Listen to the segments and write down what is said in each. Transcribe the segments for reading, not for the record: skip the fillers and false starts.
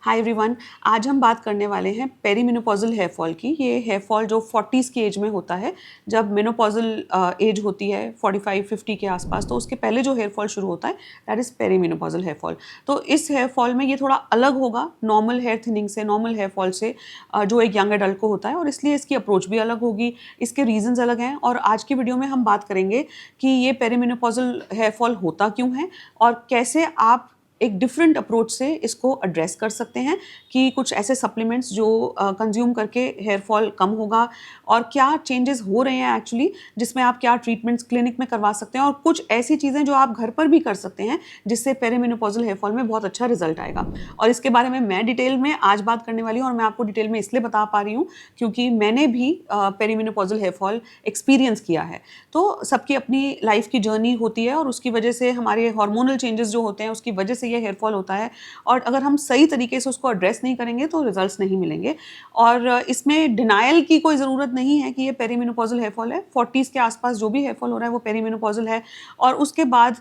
Hi everyone. आज हम बात करने वाले हैं पेरीमेनोपॉजल हेयर फॉल की। ये हेयर फॉल जो 40s की एज में होता है, जब मेनोपॉजल एज होती है 45-50 के आसपास, तो उसके पहले जो हेयर फॉल शुरू होता है that is perimenopausal hair fall. तो इस हेयर फॉल में ये थोड़ा अलग होगा नॉर्मल हेयर थिनिंग से, नॉर्मल हेयर फॉल से, जो एक यंग एडल्ट को होता है, और इसलिए इसकी अप्रोच भी अलग होगी, इसके रीजंस अलग हैं। और आज की वीडियो में हम बात करेंगे कि ये पेरीमेनोपॉजल हेयर फॉल होता क्यों है और कैसे आप एक डिफरेंट अप्रोच से इसको एड्रेस कर सकते हैं, कि कुछ ऐसे सप्लीमेंट्स जो कंज्यूम करके हेयर फॉल कम होगा, और क्या चेंजेस हो रहे हैं एक्चुअली, जिसमें आप क्या ट्रीटमेंट्स क्लिनिक में करवा सकते हैं, और कुछ ऐसी चीज़ें जो आप घर पर भी कर सकते हैं जिससे पेरीमेनोपॉजल हेयर फॉल में बहुत अच्छा रिजल्ट आएगा। और इसके बारे में मैं डिटेल में आज बात करने वाली हूँ, और मैं आपको डिटेल में इसलिए बता पा रही हूँ क्योंकि मैंने भी पेरीमेनोपॉजल हेयर फॉल एक्सपीरियंस किया है। तो सबकी अपनी लाइफ की जर्नी होती है, और उसकी वजह से हमारे हार्मोनल चेंजेस जो होते हैं उसकी वजह से ये हेयर फॉल होता है, और अगर हम सही तरीके से उसको एड्रेस नहीं करेंगे तो रिजल्ट्स नहीं मिलेंगे। और इसमें डिनायल की कोई ज़रूरत नहीं है कि ये पेरीमेनोपॉजल हेयर फॉल है। 40s के आसपास जो भी हेयर फॉल हो रहा है वो पेरीमेनोपॉजल है, और उसके बाद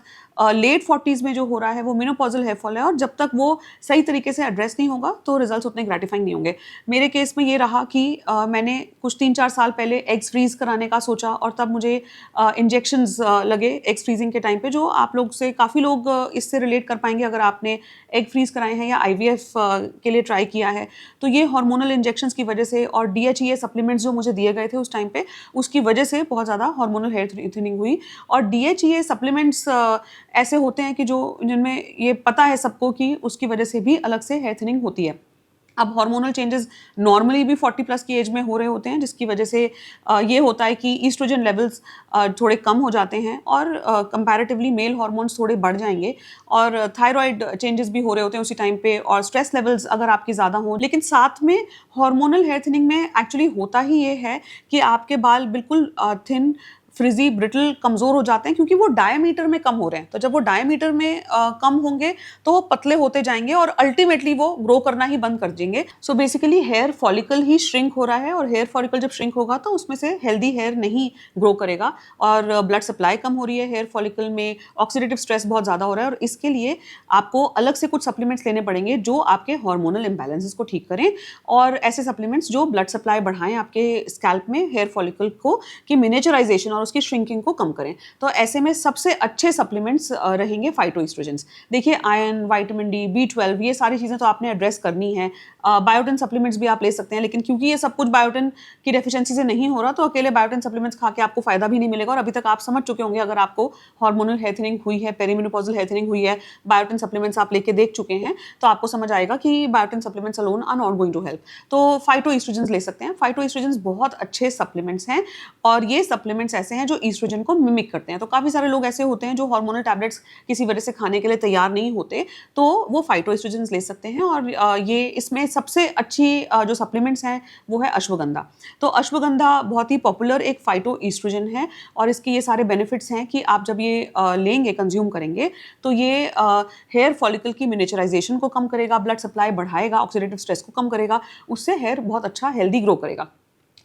लेट 40s में जो हो रहा है वो मेनोपॉजल हेयर फॉल है, और जब तक वो सही तरीके से एड्रेस नहीं होगा तो रिजल्ट्स उतने ग्रेटिफाइंग नहीं होंगे। मेरे केस में ये रहा कि मैंने कुछ 3-4 साल पहले एग्स फ्रीज कराने का सोचा, और तब मुझे इंजेक्शंस लगे एग्स फ्रीजिंग के टाइम पे, जो आप लोग से काफ़ी लोग इससे रिलेट कर पाएंगे अगर आपने एग फ्रीज कराए हैं या IVF के लिए ट्राई किया है। तो ये हार्मोनल इंजेक्शंस की वजह से और DHEA सप्लीमेंट्स जो मुझे दिए गए थे उस टाइम पे, उसकी वजह से बहुत ज़्यादा हार्मोनल हेयर थिनिंग हुई। और DHEA सप्लीमेंट्स ऐसे होते हैं कि जो जिनमें ये पता है सबको कि उसकी वजह से भी अलग से हेयर थिनिंग होती है। अब हार्मोनल चेंजेस नॉर्मली भी 40 प्लस की एज में हो रहे होते हैं, जिसकी वजह से ये होता है कि ईस्ट्रोजन लेवल्स थोड़े कम हो जाते हैं, और कंपैरेटिवली मेल हार्मोन्स थोड़े बढ़ जाएंगे, और थायराइड चेंजेस भी हो रहे होते हैं उसी टाइम पे, और स्ट्रेस लेवल्स अगर आपके ज़्यादा हों। लेकिन साथ में हार्मोनल हेयर थिनिंग में एक्चुअली होता ही ये है कि आपके बाल बिल्कुल थिन, फ्रिजी, ब्रिटल, कमज़ोर हो जाते हैं, क्योंकि वो डायमीटर में कम हो रहे हैं। तो जब वो डायमीटर में कम होंगे तो वो पतले होते जाएंगे, और अल्टीमेटली वो ग्रो करना ही बंद कर देंगे। सो बेसिकली हेयर फॉलिकल ही श्रिंक हो रहा है, और हेयर फॉलिकल जब श्रिंक होगा तो उसमें से हेल्दी हेयर नहीं ग्रो करेगा, और ब्लड सप्लाई कम हो रही है हेयर फॉलिकल में, ऑक्सीडेटिव स्ट्रेस बहुत ज़्यादा हो रहा है, और इसके लिए आपको अलग से कुछ सप्लीमेंट्स लेने पड़ेंगे जो आपके हार्मोनल इम्बैलेंसेस को ठीक करें, और ऐसे सप्लीमेंट्स जो ब्लड सप्लाई बढ़ाएं आपके स्कैल्प में हेयर फॉलिकल को, कि मिनिएचराइजेशन और उसकी श्रिंकिंग को कम करें। तो ऐसे में सबसे अच्छे सप्लीमेंट्स रहेंगे फाइटोएस्ट्रोजेंस। देखिए, आयरन, विटामिन डी, B12, ये सारी चीज़ें तो आपने एड्रेस करनी है। बायोटिन सप्लीमेंट्स भी आप ले सकते हैं, लेकिन क्योंकि ये सब कुछ बायोटिन की डेफिशिएंसी से नहीं हो रहा, तो अकेले बायोटिन सप्लीमेंट्स खा के आपको फायदा भी नहीं मिलेगा। और अभी तक आप समझ चुके होंगे, अगर आपको हार्मोनल हेयर थिनिंग हुई है, पेरीमेनोपॉजल हेयर थिनिंग हुई है, बायोटिन सप्लीमेंट्स आप लेके देख चुके हैं, तो आपको समझ आएगा कि biotin supplements alone are not going to help. तो फाइटोएस्ट्रोजेंस ले सकते हैं। फाइटोएस्ट्रोजेंस बहुत अच्छे सप्लीमेंट्स हैं, और ये सप्लीमेंट्स ऐसे हैं जो ईस्ट्रोजन को मिमिक करते हैं। तो काफ़ी सारे लोग ऐसे होते हैं जो हार्मोनल टैबलेट्स किसी वजह से खाने के लिए तैयार नहीं होते, तो वो फाइटोएस्ट्रोजेंस ले सकते हैं। और ये इसमें सबसे अच्छी जो सप्लीमेंट्स हैं वो है अश्वगंधा। तो अश्वगंधा बहुत ही पॉपुलर एक फाइटोएस्ट्रोजन है, और इसके ये सारे बेनिफिट्स हैं कि आप जब ये लेंगे, कंज्यूम करेंगे, तो ये हेयर फॉलिकल की मिनिएचराइजेशन को कम करेगा, ब्लड सप्लाई बढ़ाएगा, ऑक्सीडेटिव स्ट्रेस को कम करेगा, उससे हेयर बहुत अच्छा हेल्दी ग्रो करेगा।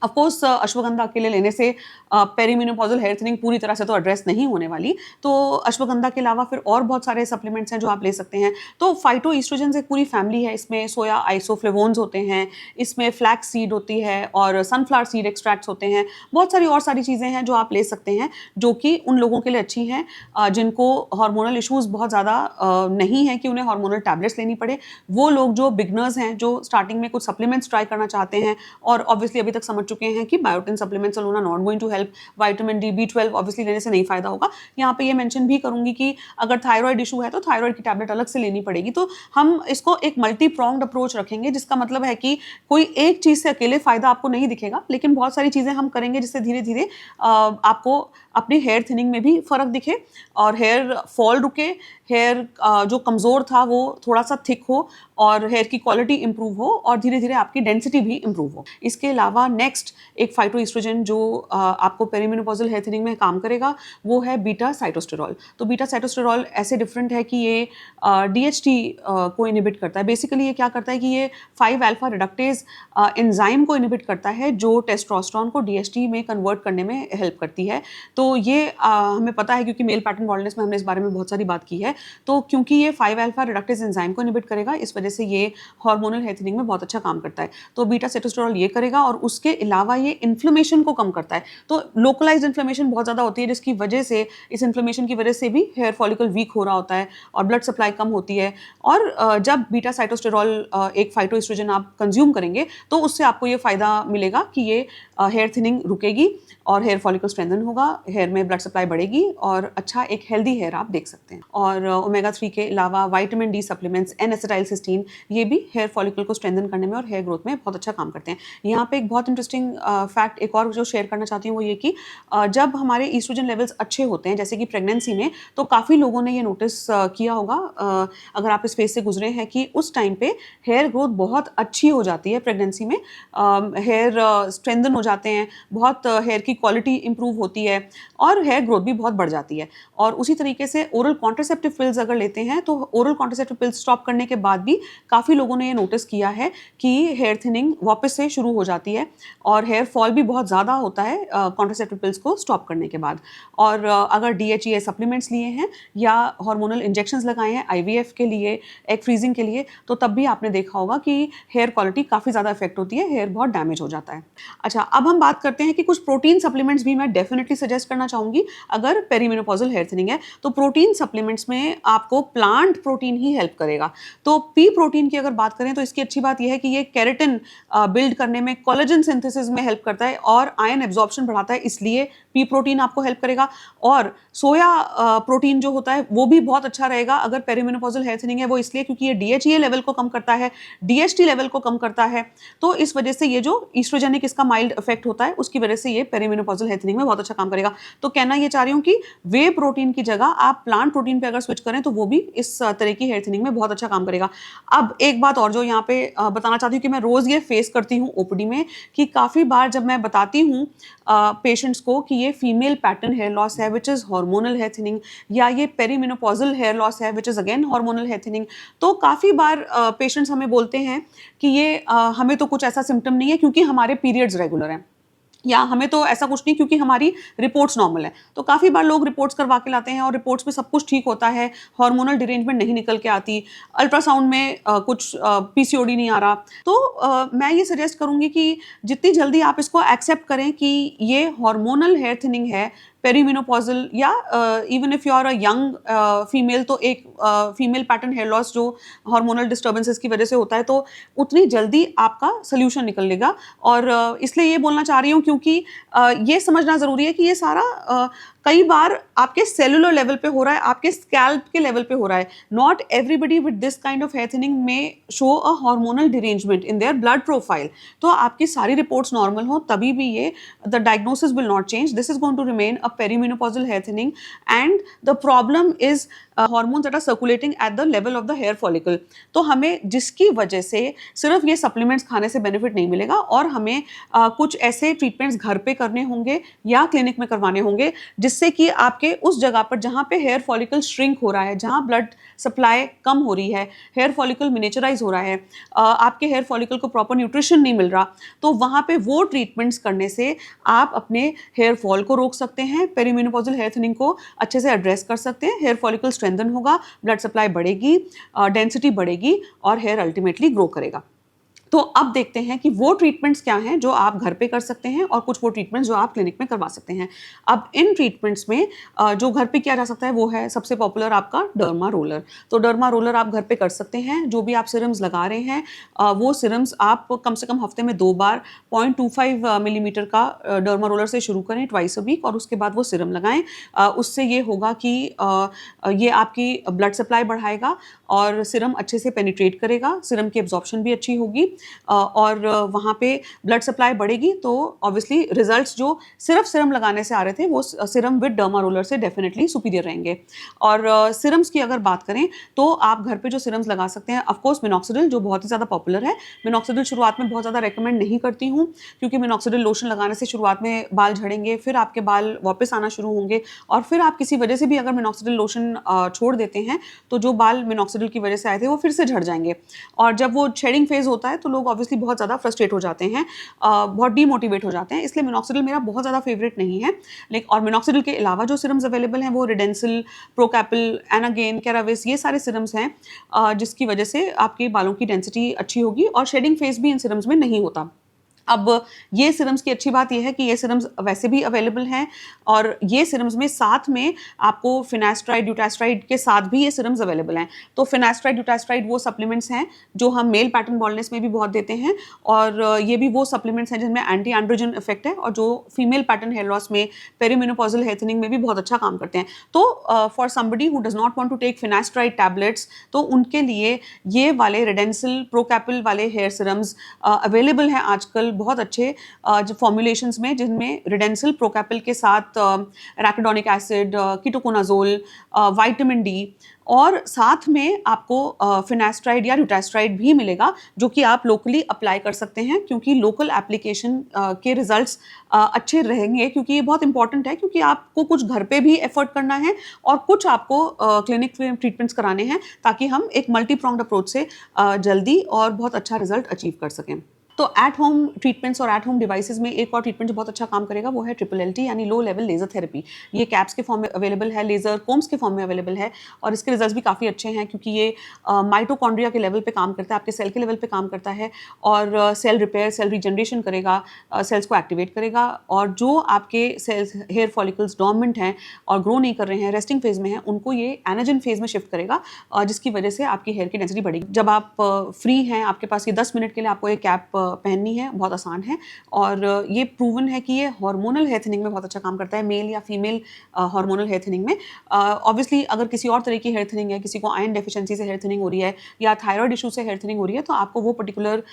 ऑफकोर्स अश्वगंधा अकेले लेने से पेरीमेनोपॉजल हेयर थिनिंग पूरी तरह से तो एड्रेस नहीं होने वाली, तो अश्वगंधा के अलावा फिर और बहुत सारे सप्लीमेंट्स हैं जो आप ले सकते हैं। तो फाइटोएस्ट्रोजेंस एक पूरी फैमिली है। इसमें सोया आइसोफ्लेवोन्स होते हैं, इसमें फ्लैक्स सीड होती है, और सनफ्लावर सीड एक्सट्रैक्ट्स होते हैं, बहुत सारी और सारी चीज़ें हैं जो आप ले सकते हैं, जो कि उन लोगों के लिए अच्छी हैं जिनको हार्मोनल इश्यूज़ बहुत ज़्यादा नहीं है कि उन्हें हार्मोनल टैबलेट्स लेनी पड़े। वो लोग जो बिगनर्स हैं, जो स्टार्टिंग में कुछ सप्लीमेंट्स ट्राई करना चाहते हैं, और ऑब्वियसली अभी तक समझ चुके हैं कि biotin supplements alone are not going to help, vitamin D, B12 obviously लेने से नहीं फायदा होगा। यहाँ पे ये मेंशन भी करूंगी कि अगर थायराइड इशू है तो थायराइड की टैबलेट अलग से लेनी पड़ेगी। तो हम इसको एक मल्टी प्रोंग्ड अप्रोच रखेंगे, जिसका मतलब है कि कोई एक चीज़ से अकेले फायदा आपको नहीं दिखेगा, लेकिन बहुत सारी चीज़ें हम करेंगे जिससे धीरे धीरे आपको अपनी हेयर थिनिंग में भी फर्क दिखे, और हेयर फॉल रुके, हेयर जो कमज़ोर था वो थोड़ा सा थिक हो, और हेयर की क्वालिटी इंप्रूव हो, और धीरे धीरे आपकी डेंसिटी भी इंप्रूव हो। इसके अलावा नेक्स्ट एक फाइटोएस्ट्रोजन जो आपको पेरीमेनोपॉजल हेयर थिनिंग में काम करेगा, वो है बीटा साइटोस्टेरॉल। तो बीटा साइटोस्टेरॉल ऐसे डिफरेंट है कि ये DHT को इनिबिट करता है। बेसिकली ये क्या करता है कि ये 5 अल्फा रिडक्टेज एंजाइम को इनिबिट करता है, जो टेस्टोस्टेरोन को DHT में कन्वर्ट करने में हेल्प करती है। तो तो ये हमें पता है क्योंकि मेल पैटर्न बॉल्डनेस में हमने इस बारे में बहुत सारी बात की है। तो क्योंकि ये 5-अल्फा रिडक्टेज एंजाइम को इनहिबिट करेगा, इस वजह से ये हार्मोनल हेयर थिनिंग में बहुत अच्छा काम करता है। तो बीटा सेटोस्टेरोल ये करेगा और उसके अलावा ये इन्फ्लेमेशन को कम करता है। तो लोकलाइज्ड इन्फ्लेमेशन बहुत ज़्यादा होती है, जिसकी वजह से, इस इन्फ्लेमेशन की वजह से भी हेयर फॉलिकल वीक हो रहा होता है और ब्लड सप्लाई कम होती है। और जब बीटा साइटोस्टेरोल एक फाइटोएस्ट्रोजन आप कंज्यूम करेंगे तो उससे आपको ये फ़ायदा मिलेगा कि ये हेयर थिनिंग रुकेगी और हेयर फॉलिकल स्ट्रेंथन होगा, हेयर में ब्लड सप्लाई बढ़ेगी और अच्छा एक हेल्दी हेयर आप देख सकते हैं। और ओमेगा 3 के अलावा विटामिन डी सप्लीमेंट्स, N-एसिटाइलसिस्टीन, ये भी हेयर फॉलिकल को स्ट्रेंथन करने में और हेयर ग्रोथ में बहुत अच्छा काम करते हैं। यहाँ पे एक बहुत इंटरेस्टिंग फैक्ट एक और जो शेयर करना चाहती हूँ वो ये कि जब हमारे ईस्ट्रोजन लेवल्स अच्छे होते हैं, जैसे कि प्रेगनेंसी में, तो काफ़ी लोगों ने ये नोटिस किया होगा, अगर आप इस फेज से गुजरे हैं, कि उस टाइम पे हेयर ग्रोथ बहुत अच्छी हो जाती है प्रेगनेंसी में, हेयर स्ट्रेंथन हो जाते हैं, बहुत हेयर की क्वालिटी इंप्रूव होती है और हेयर ग्रोथ भी बहुत बढ़ जाती है। और उसी तरीके से ओरल कॉन्ट्रासेप्टिव पिल्स अगर लेते हैं तो ओरल कॉन्ट्रासेप्टिव पिल्स स्टॉप करने के बाद भी काफ़ी लोगों ने ये नोटिस किया है कि हेयर थिनिंग वापस से शुरू हो जाती है और हेयर फॉल भी बहुत ज़्यादा होता है कॉन्ट्रासेप्टिव पिल्स को स्टॉप करने के बाद। और अगर DHEA सप्लीमेंट्स लिए हैं या हार्मोनल इंजेक्शंस लगाए हैं IVF के लिए, एग फ्रीजिंग के लिए, तो तब भी आपने देखा होगा कि हेयर क्वालिटी काफ़ी ज़्यादा इफेक्ट होती है, हेयर बहुत डैमेज हो जाता है। अच्छा, अब हम बात करते हैं कि कुछ प्रोटीन सप्लीमेंट्स भी मैं डेफिनेटली सजेस्ट करना चाहूँगी अगर पेरीमेनोपॉजल हेयर थिनिंग है। तो प्रोटीन सप्लीमेंट्स में आपको प्लांट प्रोटीन ही हेल्प करेगा। तो पी प्रोटीन की अगर बात करें तो इसकी अच्छी बात यह है कि ये केराटिन बिल्ड करने में, कोलेजन सिंथेसिस में हेल्प करता है और आयरन एब्जॉर्प्शन बढ़ाता है, इसलिए पी प्रोटीन आपको हेल्प करेगा। और सोया प्रोटीन जो होता है वो भी बहुत अच्छा रहेगा अगर पेरीमेनोपॉजल हेयर थिनिंग है, वो इसलिए क्योंकि ये DHEA लेवल को कम करता है, DHT लेवल को कम करता है। तो इस वजह से ये जो ईस्ट्रोजेनिक इसका माइल्ड इफेक्ट होता है, उसकी वजह से ये पेरीमेनोपॉजल हेयर थिनिंग में बहुत अच्छा काम करेगा। तो कहना ये चाह रही हूँ कि वे प्रोटीन की जगह आप प्लांट प्रोटीन पे अगर स्विच करें तो वो भी इस तरह की हेयर थिनिंग में बहुत अच्छा काम करेगा। अब एक बात और जो यहाँ पे बताना चाहती हूँ कि मैं रोज़ ये फेस करती हूँ OPD में, कि काफ़ी बार जब मैं बताती हूँ पेशेंट्स को कि ये फीमेल पैटर्न हेयर लॉस है which is hormonal hair thinning, या ये पेरीमेनोपॉजल हेयर लॉस है which is again hormonal hair thinning, तो काफ़ी बार पेशेंट्स हमें बोलते हैं कि ये हमें तो कुछ ऐसा सिम्टम नहीं है क्योंकि हमारे पीरियड्स रेगुलर हैं, या हमें तो ऐसा कुछ नहीं क्योंकि हमारी रिपोर्ट्स नॉर्मल है। तो काफ़ी बार लोग रिपोर्ट्स करवा के लाते हैं और रिपोर्ट्स में सब कुछ ठीक होता है, हार्मोनल डिरेंजमेंट नहीं निकल के आती, अल्ट्रासाउंड में कुछ PCOD नहीं आ रहा। तो मैं ये सजेस्ट करूँगी कि जितनी जल्दी आप इसको एक्सेप्ट करें कि ये हार्मोनल हेयर थिनिंग है, पेरीमेनोपॉजल, या even if you are a young female, तो एक फीमेल पैटर्न हेयर लॉस जो हार्मोनल डिस्टर्बेंसेस की वजह से होता है, तो उतनी जल्दी आपका सोल्यूशन निकलेगा। और इसलिए ये बोलना चाह रही हूँ क्योंकि ये समझना ज़रूरी है कि ये सारा कई बार आपके सेलुलर लेवल पे हो रहा है, आपके स्कैल्प के लेवल पे हो रहा है। Not everybody with this kind of hair thinning में show a hormonal derangement in their blood profile. तो आपकी सारी रिपोर्ट्स नॉर्मल हो तभी भी ये the diagnosis will not change, this is going to remain a perimenopausal hair thinning and the problem is hormones that are circulating at the level of the hair follicle। तो हमें जिसकी वजह से सिर्फ ये सप्लीमेंट्स खाने से बेनिफिट नहीं मिलेगा और हमें कुछ ऐसे ट्रीटमेंट्स घर पे करने होंगे या क्लिनिक में करवाने होंगे जिससे कि आपके उस जगह पर जहाँ पे हेयर फॉलिकल श्रिंक हो रहा है, जहाँ ब्लड सप्लाई कम हो रही है, हेयर फॉलिकल मिनिएचराइज हो रहा है, आपके हेयर फॉलिकल को प्रॉपर न्यूट्रिशन नहीं मिल रहा, तो वहाँ पे वो ट्रीटमेंट्स करने से आप अपने हेयर फॉल को रोक सकते हैं, पेरीमेनोपॉजल हेयर थिनिंग को अच्छे से एड्रेस कर सकते हैं, हेयर फॉलिकल स्ट्रेंथन होगा, ब्लड सप्लाई बढ़ेगी, डेंसिटी बढ़ेगी और हेयर अल्टीमेटली ग्रो करेगा। तो अब देखते हैं कि वो ट्रीटमेंट्स क्या हैं जो आप घर पे कर सकते हैं और कुछ वो ट्रीटमेंट्स जो आप क्लिनिक में करवा सकते हैं। अब इन ट्रीटमेंट्स में जो घर पे किया जा सकता है वो है सबसे पॉपुलर आपका डर्मा रोलर। तो डर्मा रोलर आप घर पे कर सकते हैं। जो भी आप सिरम्स लगा रहे हैं वो सिरम्स आप कम से कम हफ्ते में 2 बार 0.25 मिलीमीटर का डर्मा रोलर से शुरू करें ट्वाइस अ वीक और उसके बाद वो सिरम लगाएं। उससे ये होगा कि ये आपकी ब्लड सप्लाई बढ़ाएगा और सिरम अच्छे से पेनिट्रेट करेगा, सिरम की एब्जॉर्प्शन भी अच्छी होगी और वहाँ पे ब्लड सप्लाई बढ़ेगी। तो ऑब्वियसली रिजल्ट्स जो सिर्फ सिरम लगाने से आ रहे थे वो सिरम विद डर्मा रोलर से डेफिनेटली सुपीरियर रहेंगे। और सिरम्स की अगर बात करें तो आप घर पे जो सिरम्स लगा सकते हैं, ऑफकोर्स मिनॉक्सिडिल जो बहुत ही ज़्यादा पॉपुलर है। मिनॉक्सिडिल शुरुआत में बहुत ज़्यादा रेकमेंड नहीं करती हूँ क्योंकि मिनॉक्सिडिल लोशन लगाने से शुरुआत में बाल झड़ेंगे, फिर आपके बाल वापस आना शुरू होंगे और फिर आप किसी वजह से भी अगर मिनॉक्सिडिल लोशन छोड़ देते हैं तो जो बाल मिनॉक्सिडिल की वजह से आए थे वो फिर से झड़ जाएंगे। और जब वो शेडिंग फेज होता है तो लोग ऑब्वियसली बहुत ज़्यादा फ्रस्ट्रेट हो जाते हैं, बहुत डीमोटिवेट हो जाते हैं, इसलिए मिनॉक्सिडिल मेरा बहुत ज़्यादा फेवरेट नहीं है। लेकिन और मिनॉक्सिडिल के अलावा जो सिरम्स अवेलेबल हैं वो रिडेंसिल, प्रोकैपिल, एनागेन, कैराविस, ये सारे सिरम्स हैं जिसकी वजह से आपके बालों की डेंसिटी अच्छी होगी और शेडिंग फेज भी इन सिरम्स में नहीं होता। अब ये सिरम्स की अच्छी बात ये है कि ये सिरम्स वैसे भी अवेलेबल हैं और ये सिरम्स में साथ में आपको फिनास्ट्राइड, ड्यूटास्ट्राइड के साथ भी ये सिरम्स अवेलेबल हैं। तो फिनास्ट्राइड, ड्यूटास्ट्राइड वो सप्लीमेंट्स हैं जो हम मेल पैटर्न बॉल्डनेस में भी बहुत देते हैं और ये भी वो सप्लीमेंट्स हैं जिनमें एंटी एंड्रोजन इफेक्ट है और जो फीमेल पैटर्न हेयर लॉस में, पेरीमेनोपॉजल हेयर थिनिंग में भी बहुत अच्छा काम करते हैं। तो for somebody who does not want to take finasteride tablets, तो उनके लिए ये वाले रिडेंसिल, प्रोकैपिल वाले हेयर सिरम्स अवेलेबल हैं आजकल बहुत अच्छे जो फॉर्मुलेशंस में, जिनमें रिडेंसिल, प्रोकैपिल के साथ रैकिडोनिक एसिड, कीटोकोनाजोल, विटामिन डी और साथ में आपको फिनास्ट्राइड या ड्यूटास्ट्राइड भी मिलेगा जो कि आप लोकली अप्लाई कर सकते हैं, क्योंकि लोकल एप्लीकेशन के रिजल्ट्स अच्छे रहेंगे, क्योंकि ये बहुत इंपॉर्टेंट है, क्योंकि आपको कुछ घर पे भी एफर्ट करना है और कुछ आपको क्लिनिक में ट्रीटमेंट्स कराने हैं ताकि हम एक मल्टी प्रोंग्ड अप्रोच से जल्दी और बहुत अच्छा रिजल्ट अचीव कर सकें। तो एट होम ट्रीटमेंट्स और एट होम डिवाइसेस में एक और ट्रीटमेंट जो बहुत अच्छा काम करेगा वो है ट्रिपल एल टी यानी लो लेवल लेज़र थेरेपी। ये कैप्स के फॉर्म में अवेलेबल है, लेज़र कोम्स के फॉर्म में अवेलेबल है और इसके रिजल्ट्स भी काफ़ी अच्छे हैं, क्योंकि ये माइटोकॉन्ड्रिया के लेवल पे काम करता है, आपके सेल के लेवल पे काम करता है और सेल रिपेयर, सेल रीजनरेशन करेगा, सेल्स को एक्टिवेट करेगा और जो आपके सेल्स, हेयर फॉलिकल्स डोर्मेंट हैं और ग्रो नहीं कर रहे हैं, रेस्टिंग फेज में हैं, उनको ये एनाजन फेज में शिफ्ट करेगा जिसकी वजह से आपकी हेयर की डेंसिटी बढ़ेगी। जब आप फ्री हैं, आपके पास ये 10 मिनट के लिए आपको ये कैप पहननी है, बहुत आसान है और ये प्रूवन है कि ये हार्मोनल हेयर थिनिंग में बहुत अच्छा काम करता है, मेल या फीमेल हार्मोनल हेयर थिनिंग में। ऑब्वियसली अगर किसी और तरह की हेयर थिनिंग है, किसी को आयरन डेफिशिएंसी से हेयर थिनिंग हो रही है या थायराइड इशू से हेयर थिनिंग हो रही है, तो आपको वो पर्टिकुलर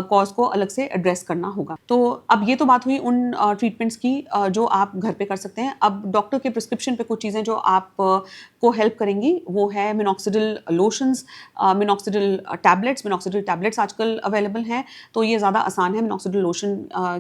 कॉज को अलग से एड्रेस करना होगा। तो अब ये तो बात हुई उन ट्रीटमेंट्स की जो आप घर पे कर सकते हैं। अब डॉक्टर के प्रिस्क्रिप्शन पे कुछ चीज़ें जो आप को हेल्प करेंगी वो है minoxidil lotions, minoxidil tablets. Minoxidil tablets आजकल अवेलेबल हैं, तो ये ज़्यादा आसान है मिनॉक्सिडिल लोशन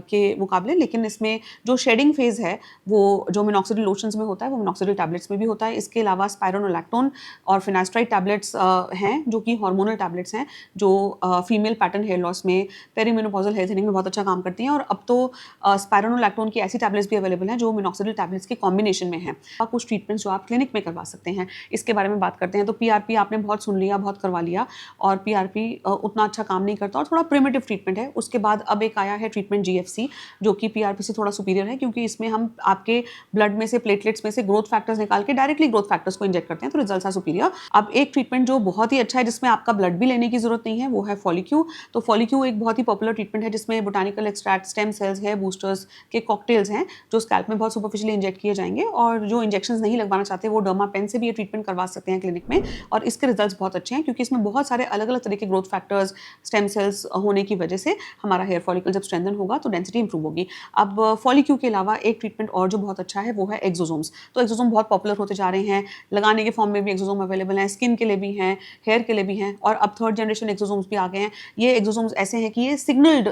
के मुकाबले, लेकिन इसमें जो शेडिंग फेज है वो जो मिनॉक्सिडिल लोशंस में होता है वो मिनॉक्सिडिल टैबलेट्स में भी होता है। इसके अलावा स्पाइरोनोलैक्टोन और फिनास्ट्राइड टैबलेट्स हैं जो कि हार्मोनल टैबलेट्स हैं जो फीमेल पैटर्न हेयर लॉस में, पेरीमेनोपॉजल हेयर थिनिंग में बहुत अच्छा काम करती हैं और अब तो स्पाइरोनोलैक्टोन की ऐसी टैबलेट्स भी अवेलेबल हैं जो मिनॉक्सिडिल टैबलेट्स के कॉम्बिनेशन में हैं। कुछ ट्रीटमेंट्स जो आप क्लिनिक में करवा सकते हैं, इसके बारे में बात करते हैं। तो पीआरपी आपने बहुत सुन लिया, बहुत करवा लिया और पीआरपी उतना अच्छा काम नहीं करता और थोड़ा प्रिमिटिव ट्रीटमेंट है। उसके बाद अब एक आया है ट्रीटमेंट जीएफसी जो कि पीआरपी से थोड़ा सुपीरियर है, क्योंकि इसमें हम आपके ब्लड में से, प्लेटलेट्स में से ग्रोथ फैक्टर्स निकाल के डायरेक्टली ग्रोथ फैक्टर्स को इंजेक्ट करते हैं, तो रिजल्ट्स आर सुपीरियर। अब एक ट्रीटमेंट जो बहुत ही अच्छा है जिसमें आपका ब्लड भी लेने की जरूरत नहीं है वो है फॉलिक्यू। तो फॉलिक्यू एक बहुत ही पॉपुलर ट्रीटमेंट है जिसमें botanical extract, stem cells, hair boosters के कॉकटेल्स हैं जो स्कैल्प में बहुत सुपरफिशियली इंजेक्ट किए जाएंगे और जो इंजेक्शंस नहीं लगवाना चाहते वो डर्मा पेन से भी ये ट्रीटमेंट करवा सकते हैं क्लिनिक में और इसके रिजल्ट्स बहुत अच्छे हैं, क्योंकि इसमें बहुत सारे अलग अलग तरह के ग्रोथ फैक्टर्स, स्टेम सेल्स होने की वजह से हमारा हेयर फॉलिकल जब स्ट्रेंथन होगा तो डेंसिटी इंप्रूव होगी। अब फॉलिक्यू के अलावा एक ट्रीटमेंट और जो बहुत अच्छा है वो है एक्सोसोम्स। तो एक्सोसोम बहुत पॉपुलर होते जा रहे हैं, लगाने के फॉर्म में भी एक्सोसोम अवेलेबल हैं, स्किन के लिए भी हैं, हेयर के लिए भी हैं और अब थर्ड जनरेशन एक्सोसोम्स भी आ गए हैं। ये एक्सोसोम्स ऐसे हैं कि ये सिग्नल्ड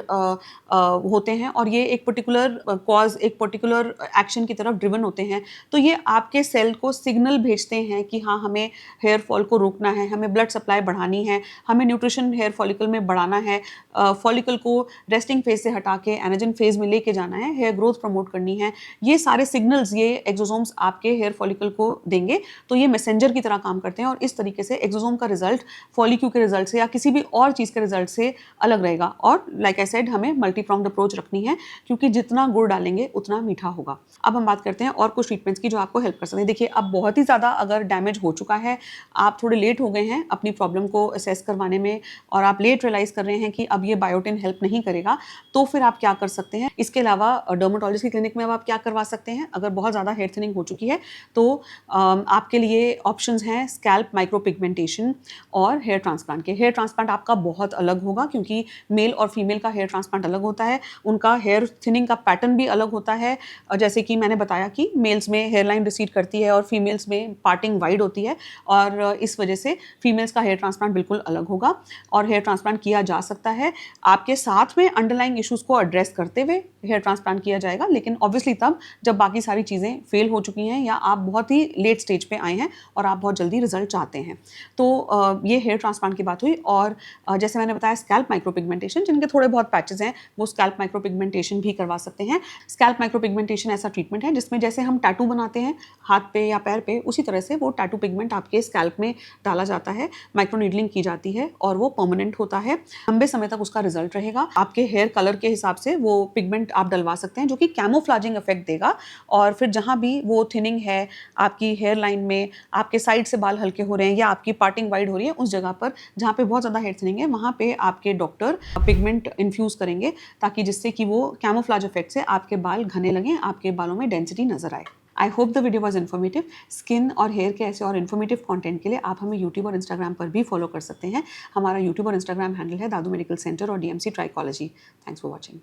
होते हैं और ये एक पर्टिकुलर कॉज, एक पर्टिकुलर एक्शन की तरफ ड्रिवन होते हैं। तो ये आपके सेल को सिग्नल भेजते हैं कि हाँ, हमें हेयर फॉल को रोकना है, हमें ब्लड सप्लाई बढ़ानी है, हमें न्यूट्रिशन हेयर फॉलिकल में बढ़ाना है, फॉलिकल को रेस्टिंग फेज से हटा के एनाजन फेज में लेके जाना है, हेयर ग्रोथ प्रमोट करनी है। ये सारे सिग्नल्स ये एक्सोसोम्स आपके हेयर फॉलिकल को देंगे, तो ये मैसेंजर की तरह काम करते हैं और इस तरीके से एक्सोसोम का रिजल्ट फॉलिक्यू के रिजल्ट से या किसी भी और चीज़ के रिजल्ट से अलग रहेगा। और लाइक आई सेड, हमें मल्टी प्रोंग्ड अप्रोच रखनी है, क्योंकि जितना गुड़ डालेंगे उतना मीठा होगा। अब हम बात करते हैं और कुछ ट्रीटमेंट्स की जो आपको हेल्प कर सकते हैं। देखिए, अब बहुत ही ज़्यादा अगर डैमेज हो चुका है, आप थोड़े लेट हो गए हैं अपनी प्रॉब्लम को असेस करवाने में और आप लेट रियलाइज़ कर रहे हैं कि अब ये बायोटिन हेल्प नहीं करेगा, तो फिर आप क्या कर सकते हैं। इसके अलावा डर्मेटोलॉजिस्ट की क्लिनिक में अब आप क्या करवा सकते हैं, अगर बहुत ज़्यादा हेयर थिनिंग हो चुकी है तो आपके लिए ऑप्शंस हैं स्कैल्प माइक्रो पिगमेंटेशन और हेयर ट्रांसप्लांट के। हेयर ट्रांसप्लांट आपका बहुत अलग होगा, क्योंकि मेल और फीमेल का हेयर ट्रांसप्लांट अलग होता है, उनका हेयर थिनिंग का पैटर्न भी अलग होता है। जैसे कि मैंने बताया कि मेल्स में हेयर लाइन रिसीड करती है और फीमेल्स में पार्ट पार्टिंग वाइड होती है और इस वजह से फीमेल्स का हेयर ट्रांसप्लांट बिल्कुल अलग होगा और हेयर ट्रांसप्लांट किया जा सकता है। आपके साथ में अंडरलाइंग इश्यूज को एड्रेस करते हुए हेयर ट्रांसप्लांट किया जाएगा, लेकिन ऑब्वियसली तब जब बाकी सारी चीज़ें फेल हो चुकी हैं या आप बहुत ही लेट स्टेज पे आए हैं और आप बहुत जल्दी रिजल्ट चाहते हैं। तो ये हेयर ट्रांसप्लांट की बात हुई। और जैसे मैंने बताया स्कैल्प माइक्रोपिगमेंटेशन, जिनके थोड़े बहुत पैचेस हैं वो स्कैल्प माइक्रोपिगमेंटेशन भी करवा सकते हैं। स्कैल्प माइक्रोपिगमेंटेशन ऐसा ट्रीटमेंट है जिसमें जैसे हम टैटू बनाते हैं हाथ पे या पैर पे, उसी तरह से वो टैटू पिगमेंट आपके स्कैल्प में डाला जाता है, माइक्रो नीडलिंग की जाती है और वो परमानेंट होता है। लंबे समय तक उसका रिजल्ट रहेगा। आपके हेयर कलर के हिसाब से वो पिगमेंट आप डलवा सकते हैं जो कि कैमोफ्लेजिंग इफेक्ट देगा और फिर जहाँ भी वो थिनिंग है आपकी हेयर लाइन में, आपके साइड से बाल हल्के हो रहे हैं या आपकी पार्टिंग वाइड हो रही है, उस जगह पर जहाँ पे बहुत ज़्यादा हेयर थिनिंग है वहाँ पे आपके डॉक्टर पिगमेंट इन्फ्यूज़ करेंगे ताकि जिससे कि वो कैमोफ्लेज इफेक्ट से आपके बाल घने लगें, आपके बालों में डेंसिटी नजर आए। I hope the video was informative. Skin और हेयर के ऐसे और इन्फॉर्मेटिव कंटेंट के लिए आप हमें यूट्यूब और इंस्टाग्राम पर भी फॉलो कर सकते हैं। हमारा यूट्यूब और इंस्टाग्राम हैंडल है दादू मेडिकल सेंटर और DMC trichology. Thanks for watching.